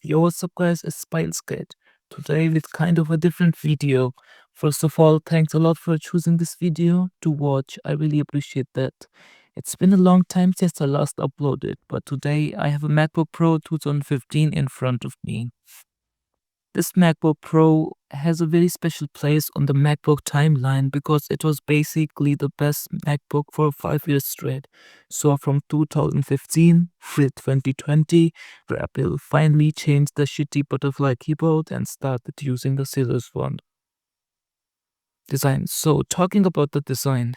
Yo, what's up guys, it's Spileskate. Today with kind of a different video. First of all, thanks a lot for choosing this video to watch. I really appreciate that. It's been a long time since I last uploaded, but today I have a MacBook Pro 2015 in front of me. This MacBook Pro has a very special place on the MacBook timeline because it was basically the best MacBook for 5 years straight. So from 2015 to 2020, where Apple finally changed the shitty butterfly keyboard and started using the scissors font design. So talking about the design,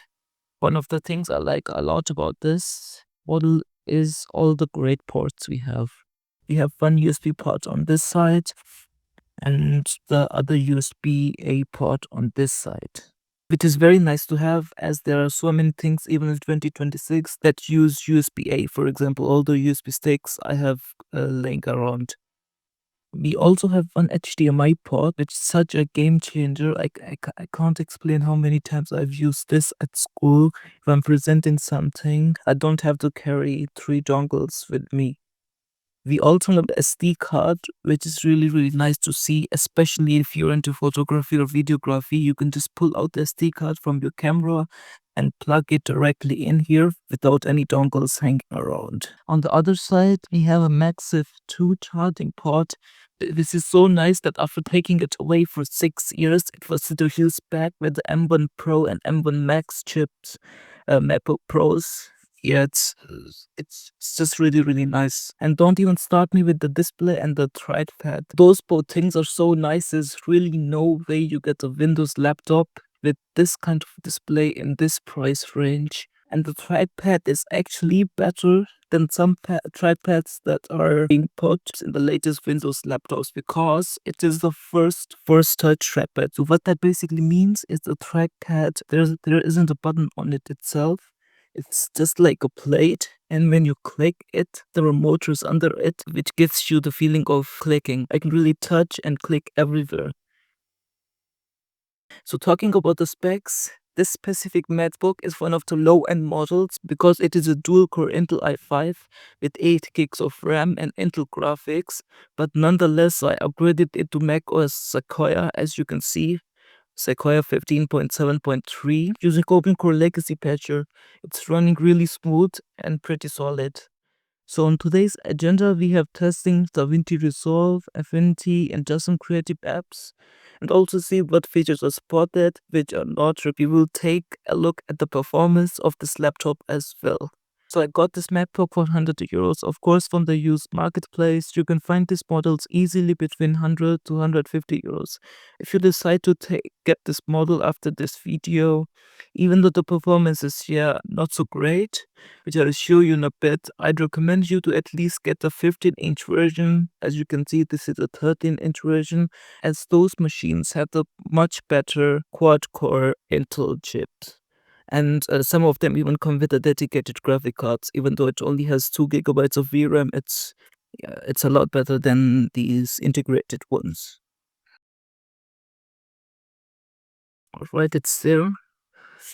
one of the things I like a lot about this model is all the great ports we have. We have one USB port on this side and the other USB-A port on this side, which is very nice to have as there are so many things even in 2026 that use USB-A. For example, all the USB sticks I have laying around. We also have one HDMI port, which is such a game changer. I can't explain how many times I've used this at school. If I'm presenting something, I don't have to carry 3 dongles with me. We also have the SD card, which is really nice to see, especially if you're into photography or videography. You can just pull out the SD card from your camera and plug it directly in here without any dongles hanging around. On the other side, we have a massive 2 charging port. This is so nice that after taking it away for 6 years, it was still used back with the M1 Pro and M1 Max chips, MacBook Pros. Yeah, it's just really nice. And don't even start me with the display and the trackpad. Those both things are so nice. There's really no way you get a Windows laptop with this kind of display in this price range. And the trackpad is actually better than some trackpads that are being put in the latest Windows laptops because it is the first touch trackpad. So what that basically means is the trackpad, there isn't a button on it itself. It's just like a plate, and when you click it, the remote is under it, which gives you the feeling of clicking. I can really touch and click everywhere. So talking about the specs, this specific MacBook is one of the low-end models because it is a dual-core Intel i5 with 8 gigs of RAM and Intel graphics, but nonetheless I upgraded it to macOS Sequoia, as you can see. Sequoia 15.7.3 using OpenCore Legacy Patcher. It's running really smooth and pretty solid. So on today's agenda, we have testing DaVinci Resolve, Affinity, and just some creative apps, and also see what features are supported, which are not. We will take a look at the performance of this laptop as well. So I got this MacBook for 100 euros, of course from the used marketplace. You can find these models easily between 100 to 150 euros. If you decide to get this model after this video, even though the performance is not so great, which I'll show you in a bit, I'd recommend you to at least get the 15-inch version. As you can see, this is a 13-inch version, as those machines have the much better quad-core Intel chips. And some of them even come with a dedicated graphic cards. Even though it only has 2 gigabytes of VRAM, it's a lot better than these integrated ones. Alright, it's there.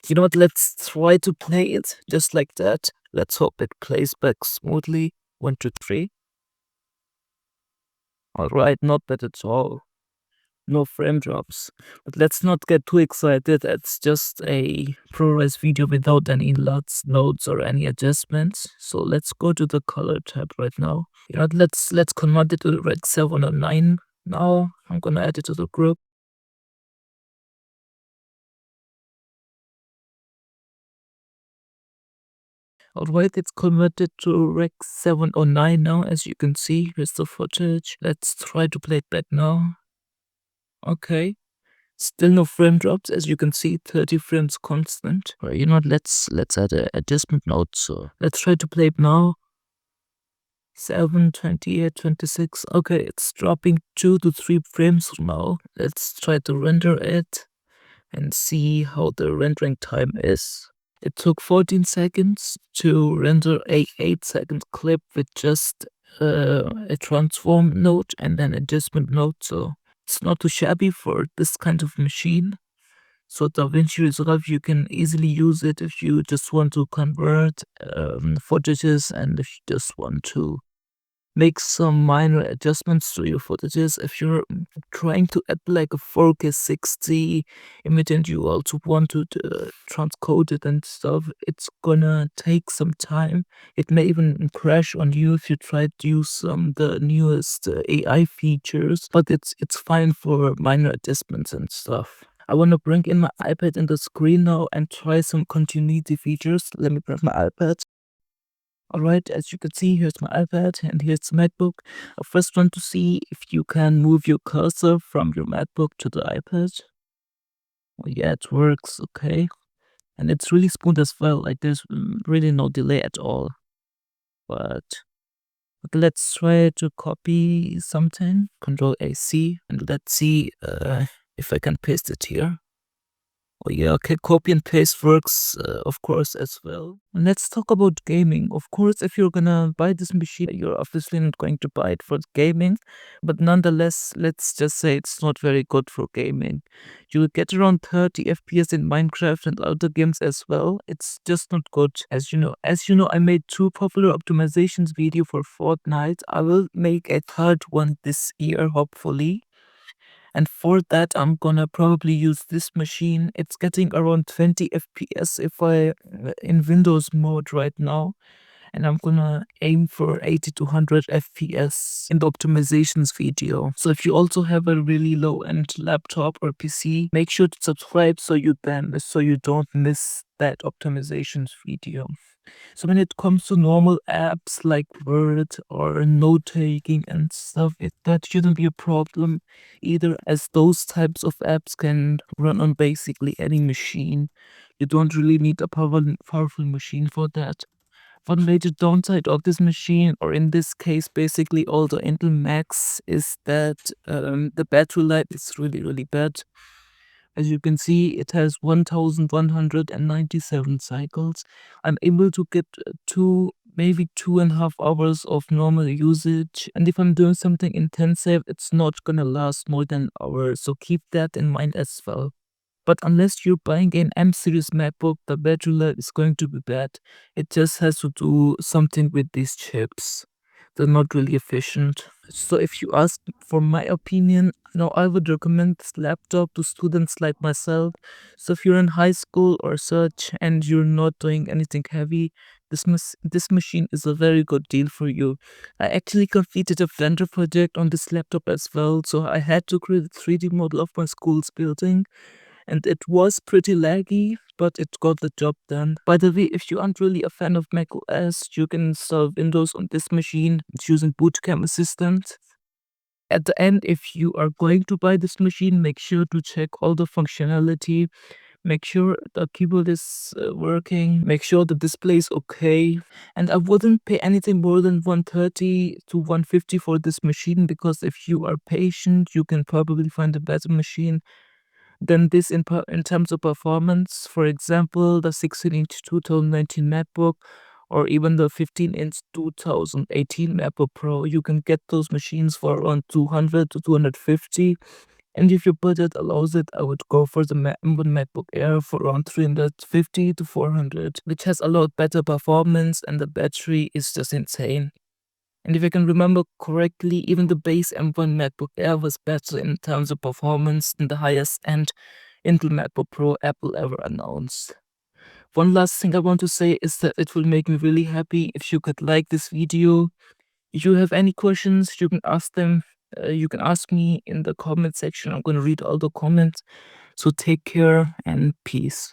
You know what, let's try to play it just like that. Let's hope it plays back smoothly. 1, 2, 3. Alright, not bad at all. No frame drops. But let's not get too excited. It's just a ProRes video without any LUTs, nodes, or any adjustments. So let's go to the color tab right now. You know, let's convert it to Rec 709 now. I'm gonna add it to the group. Alright, it's converted to Rec 709 now, as you can see. Here's the footage. Let's try to play it back now. Okay. Still no frame drops, as you can see, 30 frames constant. Right, you know what, let's add an adjustment node. So let's try to play it now. 7, 28, 26. Okay, it's dropping 2 to 3 frames now. Let's try to render it and see how the rendering time is. It took 14 seconds to render a 8-second clip with just a transform node and an adjustment node. So it's not too shabby for this kind of machine. So DaVinci Resolve, you can easily use it if you just want to convert footages and if you just want to make some minor adjustments to your footages. If you're trying to add like a 4K 60 image and you also want to transcode it and stuff, it's gonna take some time. It may even crash on you if you try to use the newest AI features, but it's fine for minor adjustments and stuff. I want to bring in my iPad in the screen now and try some continuity features. Let me grab my iPad. Alright, as you can see, here's my iPad and here's the MacBook. I first want to see if you can move your cursor from your MacBook to the iPad. Oh, yeah, it works, okay. And it's really smooth as well, like there's really no delay at all. But okay, let's try to copy something. Control AC, and let's see if I can paste it here. Oh yeah, okay, copy and paste works, of course, as well. And let's talk about gaming. Of course, if you're gonna buy this machine, you're obviously not going to buy it for gaming, but nonetheless, let's just say it's not very good for gaming. You'll get around 30 FPS in Minecraft and other games as well. It's just not good, as you know. As you know, I made 2 popular optimizations video for Fortnite. I will make a third one this year, hopefully. And for that, I'm gonna probably use this machine. It's getting around 20 FPS if I in Windows mode right now. And I'm gonna aim for 80 to 100 FPS in the optimizations video. So if you also have a really low-end laptop or PC, make sure to subscribe so you don't miss that optimizations video. So when it comes to normal apps like Word or note-taking and stuff, that shouldn't be a problem either, as those types of apps can run on basically any machine. You don't really need a powerful machine for that. One major downside of this machine, or in this case basically all the Intel Macs, is that the battery life is really bad. As you can see, it has 1197 cycles. I'm able to get maybe 2.5 hours of normal usage. And if I'm doing something intensive, it's not gonna last more than an hour. So keep that in mind as well. But unless you're buying an M series MacBook, the battery life is going to be bad. It just has to do something with these chips. They're not really efficient. So if you ask for my opinion, I would recommend this laptop to students like myself. So if you're in high school or such and you're not doing anything heavy, this machine is a very good deal for you. I actually completed a Blender project on this laptop as well, so I had to create a 3D model of my school's building. And it was pretty laggy, but it got the job done. By the way, if you aren't really a fan of Mac OS, you can install Windows on this machine using Bootcamp Assistant. At the end, if you are going to buy this machine, make sure to check all the functionality. Make sure the keyboard is working. Make sure the display is okay. And I wouldn't pay anything more than 130 to 150 for this machine, because if you are patient, you can probably find a better machine than this in terms of performance. For example, the 16-inch 2019 MacBook or even the 15-inch 2018 MacBook Pro. You can get those machines for around 200 to 250. And if your budget allows it, I would go for the M1 MacBook Air for around 350 to 400, which has a lot better performance and the battery is just insane. And if I can remember correctly, even the base M1 MacBook Air was better in terms of performance than the highest end Intel MacBook Pro Apple ever announced. One last thing I want to say is that it will make me really happy if you could like this video. If you have any questions, you can ask them. You can ask me in the comment section. I'm going to read all the comments. So take care and peace.